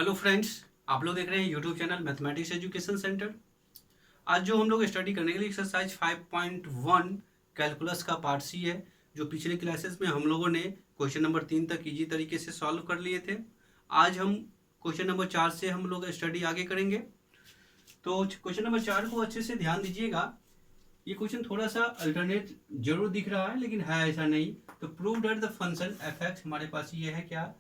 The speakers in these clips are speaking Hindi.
हेलो फ्रेंड्स, आप लोग देख रहे हैं YouTube channel mathematics education centre. आज जो हम लोग स्टडी करने के लिए एक्सरसाइज 5.1 कैलकुलस का पार्ट सी है, जो पिछले क्लासेस में हम लोगों ने क्वेश्चन नंबर 3 तक इजी तरीके से सॉल्व कर लिए थे। आज हम क्वेश्चन नंबर 4 से हम लोग स्टडी आगे करेंगे। तो क्वेश्चन नंबर 4 को अच्छे से ध्यान दीजिएगा। ये क्वेश्चन थोड़ा सा अल्टरनेट जरूर दिख रहा है, लेकिन है ऐसा नहीं। तो prove that the function F x, हमारे पास ये है क्या,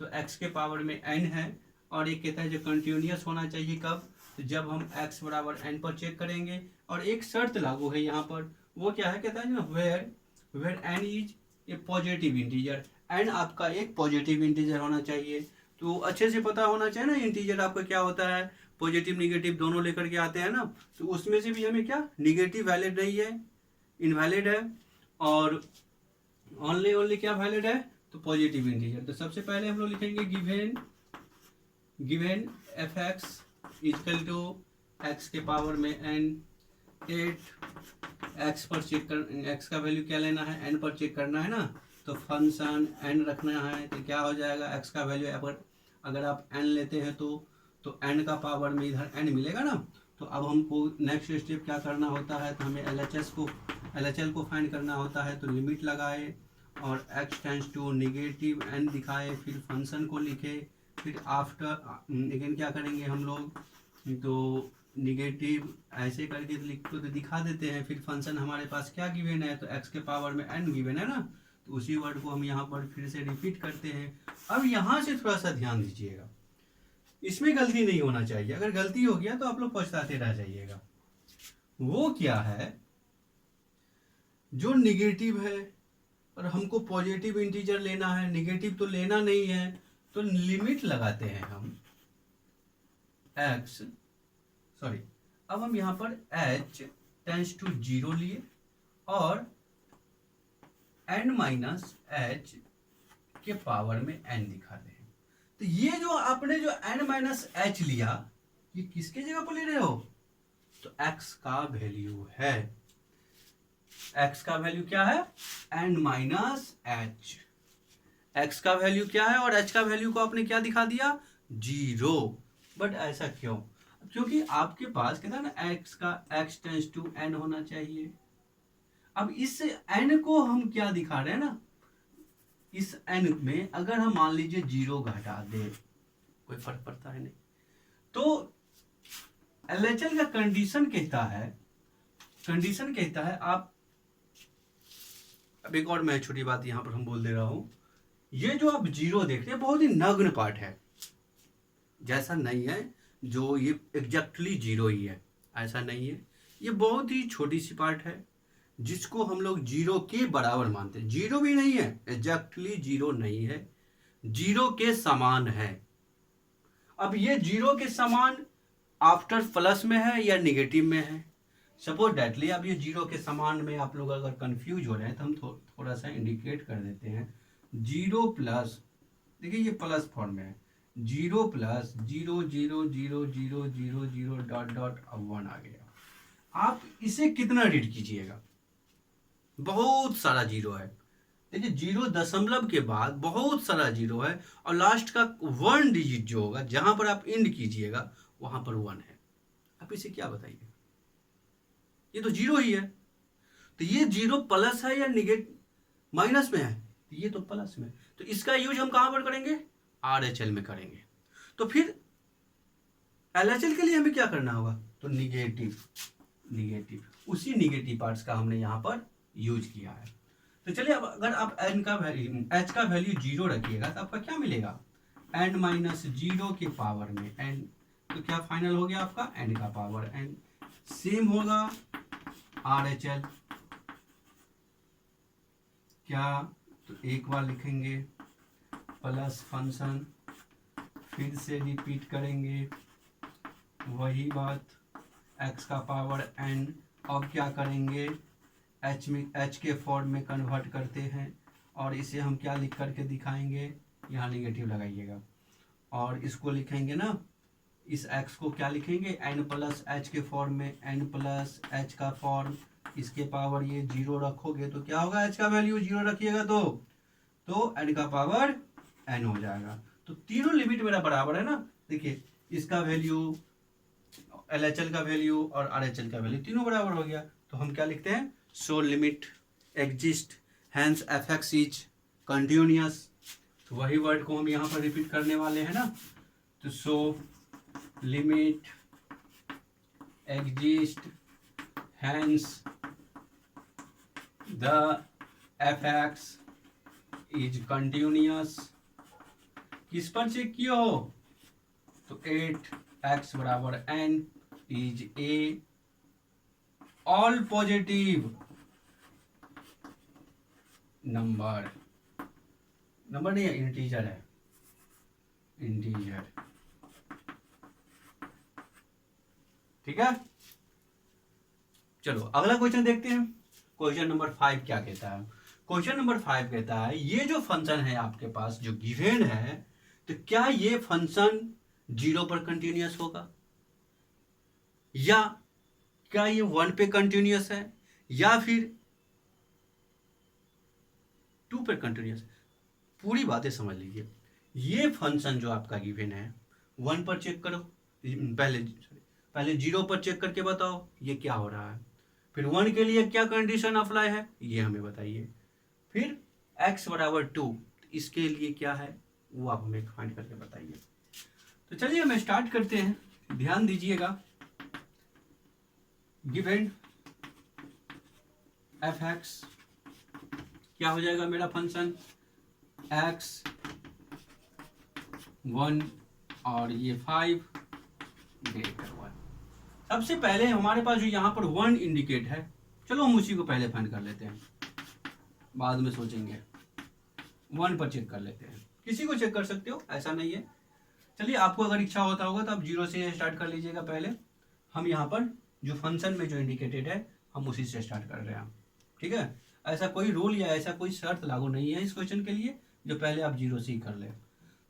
तो एक्स के पावर में एन है, और ये कहता है जो कंटिन्यूस होना चाहिए कब, तो जब हम x बराबर n पर चेक करेंगे। और एक शर्त लागू है यहाँ पर, वो क्या है, कहता है ना where n is a positive integer. n आपका एक पॉजिटिव इंटीजर होना चाहिए। तो अच्छे से पता होना चाहिए ना, इंटीजर आपका क्या होता है, पॉजिटिव निगेटिव दोनों लेकर के आते हैं ना। तो उसमें से भी हमें क्या, निगेटिव वैलिड नहीं है, इनवैलिड है, और ओनली क्या वैलिड है, तो पॉजिटिव इंटीजर। तो सबसे पहले हम लोग लिखेंगे given F X equal to X के पावर में n 8 एक्स पर चेक कर, एक्स का वैल्यू क्या लेना है, n पर चेक करना है ना। तो फंक्शन n रखना है, तो क्या हो जाएगा, x का वैल्यू अगर आप n लेते हैं तो n का पावर में इधर n मिलेगा ना। तो अब हमको नेक्स्ट स्टेप क्या करना होता है, तो हमें LHL को फाइंड करना होता है। तो लिमिट लगाए और x tends to negative n दिखाए, फिर फंक्शन को लिखे, फिर आफ्टर अगेन क्या करेंगे हम लोग, तो निगेटिव ऐसे करके लिख तो दिखा देते हैं। फिर फंक्शन हमारे पास क्या गिवन है, तो x के पावर में n गिवन है ना, तो उसी वर्ड को हम यहाँ पर फिर से रिपीट करते हैं। अब यहाँ से थोड़ा सा ध्यान दीजिएगा, इसमें गलती नहीं होना चाहिए। अगर गलती हो गया तो आप लोग पछताते रह जाइएगा। वो क्या है, जो निगेटिव है और हमको पॉजिटिव इंटीजर लेना है, निगेटिव तो लेना नहीं है, तो लिमिट लगाते हैं हम अब हम यहाँ पर h टेंस टू 0 लिए और n माइनस h के पावर में n दिखाते हैं। तो ये जो आपने जो n माइनस h लिया, ये किसके जगह पर ले रहे हो, तो x का वैल्यू है। x का वैल्यू क्या है, n माइनस h। x का वैल्यू क्या है और h का वैल्यू को आपने क्या दिखा दिया, 0। बट ऐसा क्यों, क्योंकि आपके पास कहता है ना x टेंस टू n होना चाहिए। अब इस n को हम क्या दिखा रहे हैं ना, इस n में अगर हम मान लीजिए 0 घटा दे, कोई फर्क पड़ता है नहीं। तो LHL का कंडीशन कहता है आप, अब एक और मैं छोटी बात यहां पर हम बोल दे रहा हूं, ये जो आप 0 देख रहे हैं बहुत ही नग्न पार्ट है, जैसा नहीं है जो ये एग्जैक्टली 0 ही है, ऐसा नहीं है। ये बहुत ही छोटी सी पार्ट है जिसको हम लोग 0 के बराबर मानते हैं। 0 भी नहीं है, एग्जैक्टली 0 नहीं है, 0 के समान है। अब ये 0 के समान आफ्टर प्लस में है या निगेटिव में है। सपोज डेटली अब ये 0 के समान में आप लोग अगर कंफ्यूज हो रहे हैं तो हम थोड़ा सा इंडिकेट कर देते हैं। 0 प्लस, देखिए ये प्लस फॉर्म में है, 0 प्लस 0 0 0 0 0 0 डॉट डॉट अब 1 आ गया। आप इसे कितना रीड कीजिएगा, बहुत सारा 0 है। देखिए 0 दशमलव के बाद बहुत सारा 0 है, और लास्ट का 1 डिजिट जो होगा जहां पर आप इंड कीजिएगा वहां पर 1 है। आप इसे क्या बताइए, ये तो 0 ही है। तो ये 0 प्लस है या निगेटिव माइनस में है, तो ये तो प्लस में। तो इसका यूज हम कहां पर करेंगे, RHL में करेंगे। तो फिर LHL के लिए हमें क्या करना होगा, तो निगेटिव उसी निगेटिव पार्ट्स का हमने यहां पर यूज किया है। तो चलिए अब अगर आप h का वैल्यू 0 रखिएगा तो आपका क्या मिलेगा, n माइनस 0 के पावर में n। तो क्या फाइनल हो गया आपका, n का पावर n। सेम होगा RHL क्या, तो एक बार लिखेंगे प्लस फंक्शन, फिर से रिपीट करेंगे वही बात, x का पावर n। अब क्या करेंगे, h के फॉर्म में कन्वर्ट करते हैं, और इसे हम क्या लिख करके दिखाएंगे, यहाँ निगेटिव लगाइएगा, और इसको लिखेंगे ना, इस x को क्या लिखेंगे, n प्लस h के फॉर्म में, n प्लस h का फॉर्म, इसके पावर ये 0 रखोगे तो क्या होगा, h का वैल्यू 0 रखिएगा तो n का पावर n हो जाएगा। तो तीनों लिमिट मेरा बराबर है ना, देखिए इसका वैल्यू, LHL का वैल्यू और RHL का वैल्यू तीनों बराबर हो गया, तो हम क्या लिखते हैं, so limit exist hence fx is continuous. तो वही वर्ड को हम यहाँ पर रिपीट करने वाले हैं ना, तो so limit exist hence the fx is continuous. किस पर चेक किया हो, तो 8x बराबर n is a all positive number, number नहीं है, इंटीजर है, इंटीजर। ठीक है, चलो अगला क्वेश्चन देखते हैं। क्वेश्चन नंबर 5 क्या कहता है, क्वेश्चन नंबर 5 कहता है ये जो फंक्शन है आपके पास जो गिवन है, तो क्या ये फंक्शन 0 पर कंटिन्यूअस होगा, या क्या ये 1 पे कंटिन्यूअस है, या फिर 2 पर कंटिन्यूअस। पूरी बातें समझ लीजिए। ये फंक्शन जो आपका गिवन है 1 पर चेक करो, पहले 0 पर चेक करके बताओ ये क्या हो रहा है, फिर 1 के लिए क्या कंडीशन अप्लाई है ये हमें बताइए, फिर x बराबर 2 इसके लिए क्या है वो आप हमें फाइंड करके बताइए। तो चलिए हम स्टार्ट करते हैं, ध्यान दीजिएगा। गिवन fx क्या हो जाएगा मेरा फंक्शन, x 1 और ये 5 ग्रेटर 1। सबसे पहले हमारे पास जो यहाँ पर 1 इंडिकेट है, चलो हम उसी को पहले फाइंड कर लेते हैं, बाद में सोचेंगे। 1 पर चेक कर लेते हैं, किसी को चेक कर सकते हो, ऐसा नहीं है। चलिए आपको अगर इच्छा होता होगा तो आप 0 से स्टार्ट कर लीजिएगा। पहले हम यहाँ पर जो फंक्शन में जो इंडिकेटेड है हम उसी से स्टार्ट कर रहे हैं, ठीक है। ऐसा कोई रूल या ऐसा कोई शर्त लागू नहीं है इस क्वेश्चन के लिए जो पहले आप 0 से ही कर ले।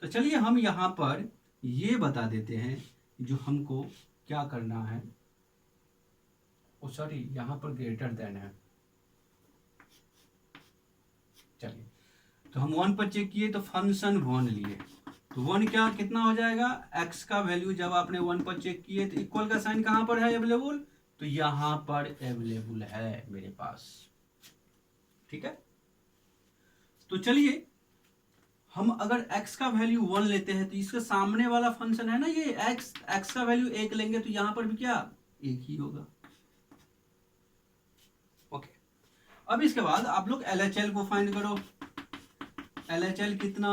तो चलिए हम यहाँ पर ये बता देते हैं जो हमको क्या करना है। ओ सॉरी, यहाँ पर ग्रेटर देन है। चलिए तो हम 1 पर चेक किए तो फंक्शन 1 लिए, तो 1 क्या कितना हो जाएगा, x का वैल्यू जब आपने 1 पर चेक किए तो इक्वल का साइन कहाँ पर है अवेलेबल, तो यहाँ पर अवेलेबल है मेरे पास, ठीक है। तो चलिए हम अगर x का वैल्यू 1 लेते हैं तो इसके सामने वाला फंक्शन है ना ये x का वैल्यू 1 लेंगे तो यहाँ पर भी क्या 1 ही होगा। ओके, अब इसके बाद आप लोग LHL को फाइंड करो। LHL कितना,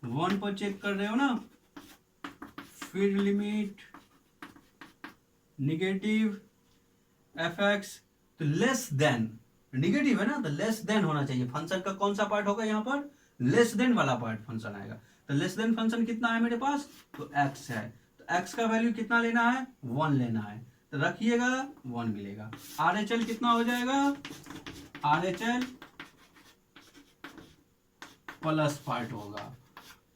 1 पर चेक कर रहे हो ना, फिर लिमिट नेगेटिव fx, तो लेस देन, नेगेटिव है ना तो लेस देन होना चाहिए। फंक्शन का कौन सा पार्ट होगा यहाँ पर, लेस देन वाला पार्ट फंक्शन आएगा। तो लेस देन फंक्शन कितना है मेरे पास, तो x है, तो x का वैल्यू कितना लेना है, 1 लेना है, तो रखिएगा 1 मिलेगा। RHL कितना हो जाएगा, RHL प्लस पार्ट होगा।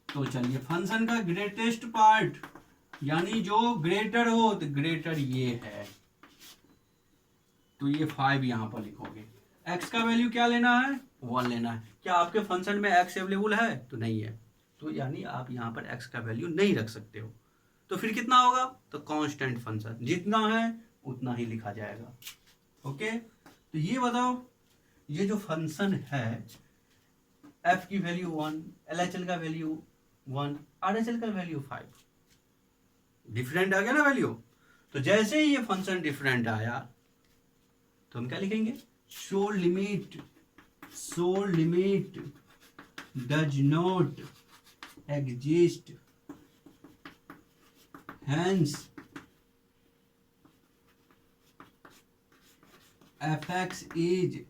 तो चलिए फंक्शन का ग्रेटेस्ट पार्ट यानी जो ग्रेटर हो, तो ग्रेटर ये है, तो ये 5 यहां पर लिखोगे। x का वैल्यू क्या लेना है, 1 लेना है। क्या आपके फंक्शन में x अवेलेबल है, तो नहीं है, तो यानी आप यहां पर x का वैल्यू नहीं रख सकते हो। तो फिर कितना होगा, तो कांस्टेंट फंक्शन जितना है उतना ही लिखा जाएगा। ओके, तो ये बताओ ये जो फंक्शन है f की वैल्यू 1, LHL का वैल्यू 1, RHL का वैल्यू 5, डिफरेंट आ गया ना वैल्यू। तो जैसे ही ये फंक्शन डिफरेंट आया तो हम क्या लिखेंगे, so limit does not exist hence fx is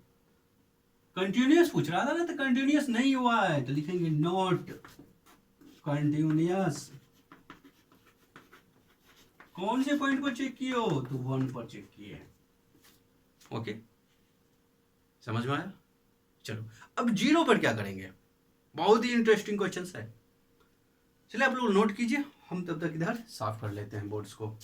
continuous पूछ रहा था ना, तो कंटिन्यूअस नहीं हुआ है तो लिखेंगे नॉट कंटिन्यूअस। कौन से पॉइंट पर चेक किए हो, तो 1 पर चेक किए। ओके, समझ में आया। चलो अब 0 पर क्या करेंगे, बहुत ही इंटरेस्टिंग क्वेश्चन है। चलिए आप लोग नोट कीजिए, हम तब तक इधर साफ कर लेते हैं बोर्ड्स को।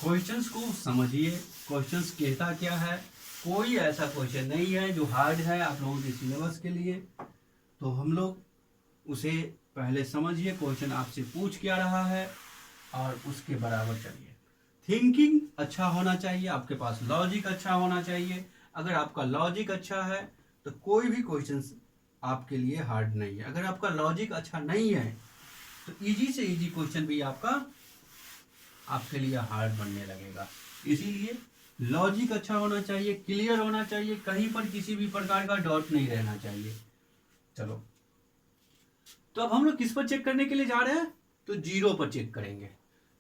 क्वेश्चंस को समझिए, क्वेश्चंस कहता क्या है। कोई ऐसा क्वेश्चन नहीं है जो हार्ड है आप लोगों के सिलेबस के लिए, तो हम लोग उसे पहले समझिए क्वेश्चन आपसे पूछ क्या रहा है और उसके बराबर चलिए। थिंकिंग अच्छा होना चाहिए, आपके पास लॉजिक अच्छा होना चाहिए। अगर आपका लॉजिक अच्छा है तो कोई भी क्वेश्चन आपके लिए हार्ड नहीं है। अगर आपका लॉजिक अच्छा नहीं है तो इजी से इजी क्वेश्चन भी आपके लिए हार्ड बनने लगेगा। इसीलिए लॉजिक अच्छा होना चाहिए, क्लियर होना चाहिए, कहीं पर किसी भी प्रकार का डाउट नहीं रहना चाहिए। चलो, तो अब हम लोग किस पर चेक करने के लिए जा रहे हैं, तो जीरो पर चेक करेंगे।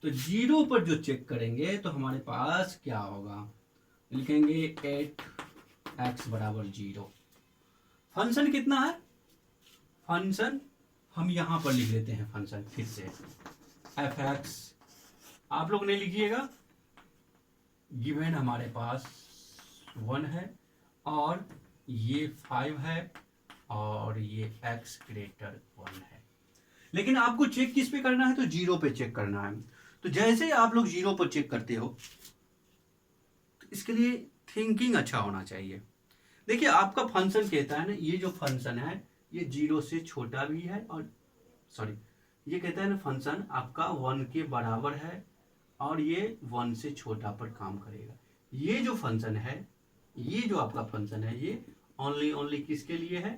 तो जीरो पर जो चेक करेंगे तो हमारे पास क्या होगा, लिखेंगे 8x बराबर 0। फंक्शन कितना है, फंक्शन हम यहां पर लिख लेते हैं, फंक्शन फिर से fx आप लोग नहीं लिखिएगा, गिवन हमारे पास 1 है और ये 5 है और ये x ग्रेटर 1 है। लेकिन आपको चेक किस पे करना है, तो जीरो पे चेक करना है। तो जैसे आप लोग जीरो पर चेक करते हो तो इसके लिए थिंकिंग अच्छा होना चाहिए। देखिए आपका फंक्शन कहता है ना, ये जो फंक्शन है ये जीरो से छोटा भी है और सॉरी ये कहता है ना फंक्शन आपका 1 के बराबर है और ये 1 से छोटा पर काम करेगा। ये जो फंक्शन है, ये जो आपका फंक्शन है, ये ओनली किसके लिए है,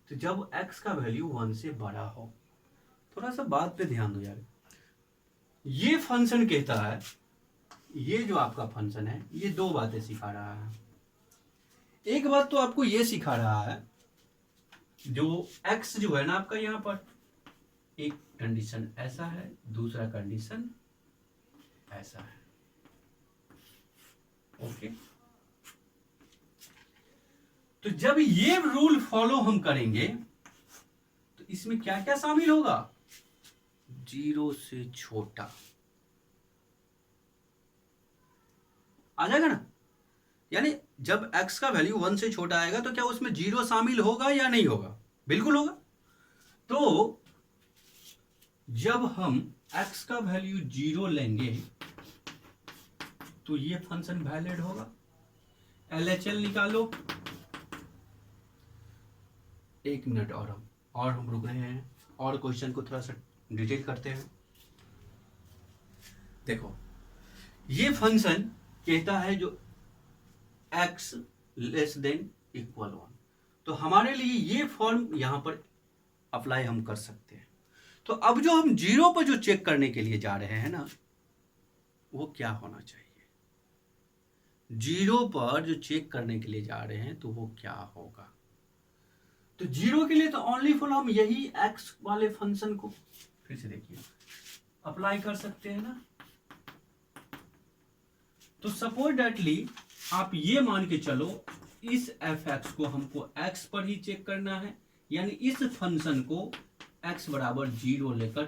तो जब x का वैल्यू 1 से बड़ा हो। थोड़ा सा बात पे ध्यान दो यार, ये फंक्शन कहता है, ये जो आपका फंक्शन है ये दो बातें सिखा रहा है। एक बात तो आपको ये सिखा रहा है, जो x जो है ना आपका यहाँ पर, एक कंडीशन ऐसा है, दूसरा कंडीशन ऐसा है। ओके, तो जब ये रूल फॉलो हम करेंगे तो इसमें क्या क्या शामिल होगा, जीरो से छोटा आ जाएगा ना। यानी जब x का वैल्यू 1 से छोटा आएगा तो क्या उसमें जीरो शामिल होगा या नहीं होगा, बिल्कुल होगा। तो जब हम x का वैल्यू 0 लेंगे तो ये फंक्शन वैलिड होगा। LHL निकालो, 1 मिनट और हम रुक रहे हैं और क्वेश्चन को थोड़ा सा डिटेल करते हैं। देखो ये फंक्शन कहता है जो x लेस देन इक्वल 1, तो हमारे लिए ये फॉर्म यहां पर अप्लाई हम कर सकते हैं। तो अब जो हम जीरो पर जो चेक करने के लिए जा रहे हैं ना, वो क्या होना चाहिए, जीरो पर जो चेक करने के लिए जा रहे हैं तो वो क्या होगा। तो जीरो के लिए तो ओनली फॉर हम यही x वाले फंक्शन को फिर से देखिए अप्लाई कर सकते हैं ना। तो सपोज डेटली आप ये मान के चलो इस fx को हमको x पर ही चेक करना है, यानी इस फंक्शन को x बराबर 0 लेकर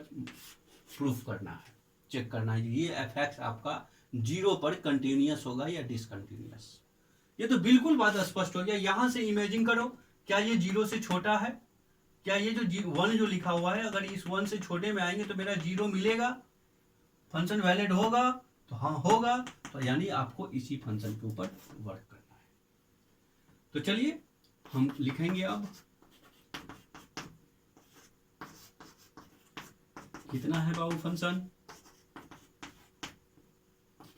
प्रूफ करना है, चेक करना है ये fx आपका 0 पर कंटिन्यूअस होगा या डिसकंटिन्यूअस। ये तो बिल्कुल बात स्पष्ट हो गया। यहां से इमेजिन करो, क्या ये 0 से छोटा है, क्या ये जो 1 जो लिखा हुआ है अगर इस 1 से छोटे में आएंगे तो मेरा 0 मिलेगा, फंक्शन वैलिड होगा, तो हाँ होगा। तो यानी आपको इसी फंक्शन के ऊपर वर्क करना है। तो चलिए हम लिखेंगे अब कितना है बाबू फंक्शन,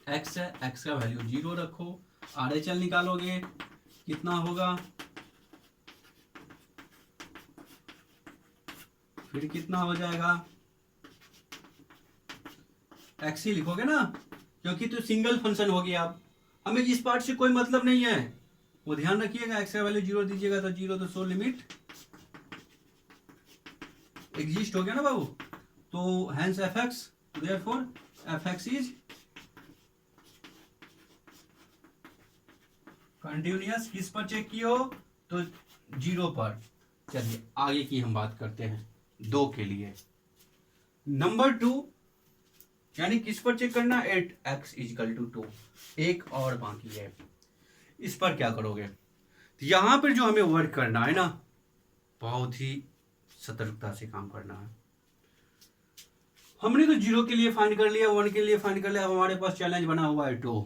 x है, x का वैल्यू 0 रखो, RHL निकालोगे कितना होगा, फिर कितना हो जाएगा, x ही लिखोगे ना क्योंकि तो सिंगल फंक्शन हो गया। अब हमें इस पार्ट से कोई मतलब नहीं है, वो ध्यान रखिएगा। x का वैल्यू 0 दीजिएगा तो 0 तो 100 लिमिट एग्जिस्ट हो गया ना बाबू। तो hence fx, therefore fx is continuous. किस पर चेक किए हो, तो 0 पर। चलिए आगे की हम बात करते हैं 2 के लिए। नंबर 2 यानी किस पर चेक करना, 8x इजकल टू 2, एक और बाकी है। इस पर क्या करोगे, तो यहां पर जो हमें वर्क करना है ना, बहुत ही सतर्कता से काम करना है। हमने तो 0 के लिए फाइंड कर लिया, 1 के लिए फाइंड कर लिया, अब हमारे पास चैलेंज बना हुआ है 2।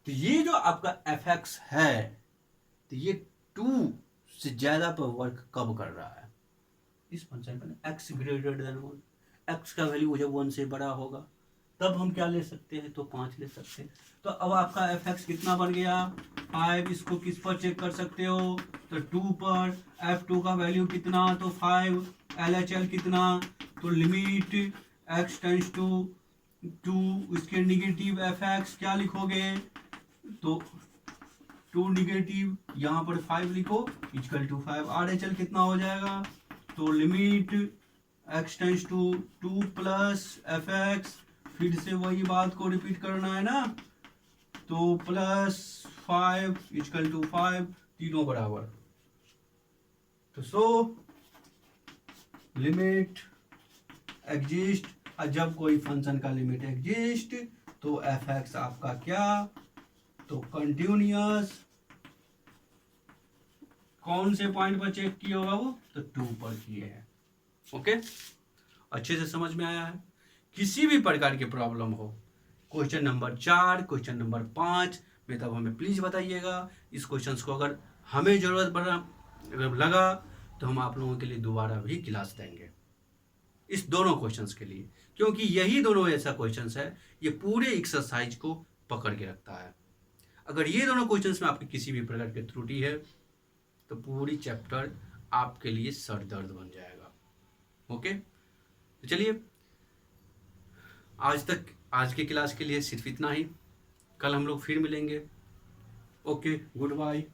तो ये जो आपका एफ एक्स है, तो ये 2 से ज्यादा पर वर्क कब कर रहा है? इस फंक्शन पर एक्स ग्रेटर देन 1, एक्स का वैल्यू जब 1 से बड़ा होगा तब हम क्या ले सकते हैं? तो 5 ले सकते हैं। तो अब आपका एफ एक्स कितना बन गया? 5। इसको किस पर चेक कर सकते हो? तो 2 पर। f2 का वैल्यू कितना? तो 5। LHL कितना? तो लिमिट x टेंड्स टू 2, इसके निगेटिव एफ एक्स क्या लिखोगे? तो 2 निगेटिव, यहाँ पर 5 लिखो, इक्वल टू 5। RHL कितना हो जाएगा? तो limit x tends to 2 plus F X, फिर से वही बात को रिपीट करना है ना, तो प्लस 5 इक्वल टू 5, तीनों बराबर। तो सो लिमिट एग्जिस्ट, और जब कोई फंक्शन का लिमिट एग्जिस्ट तो एफ एक्स आपका क्या? तो कंटिन्यूअस। कौन से पॉइंट पर चेक किया होगा वो? तो 2 पर किए हैं। ओके, अच्छे से समझ में आया है? किसी भी प्रकार की प्रॉब्लम हो, क्वेश्चन नंबर 4, क्वेश्चन नंबर 5 में, तब हमें प्लीज बताइएगा। इस क्वेश्चन को अगर हमें जरूरत अगर लगा तो हम आप लोगों के लिए दोबारा भी क्लास देंगे इस दोनों क्वेश्चंस के लिए, क्योंकि यही दोनों ऐसा क्वेश्चंस है, ये पूरे एक्सरसाइज को पकड़ के रखता है। अगर ये दोनों क्वेश्चंस में आपकी किसी भी प्रकार की त्रुटि है तो पूरी चैप्टर आपके लिए सर दर्द बन जाएगा। ओके, तो चलिए आज के क्लास के लिए सिर्फ इतना ही। कल हम लोग फिर मिलेंगे। Okay, good bye.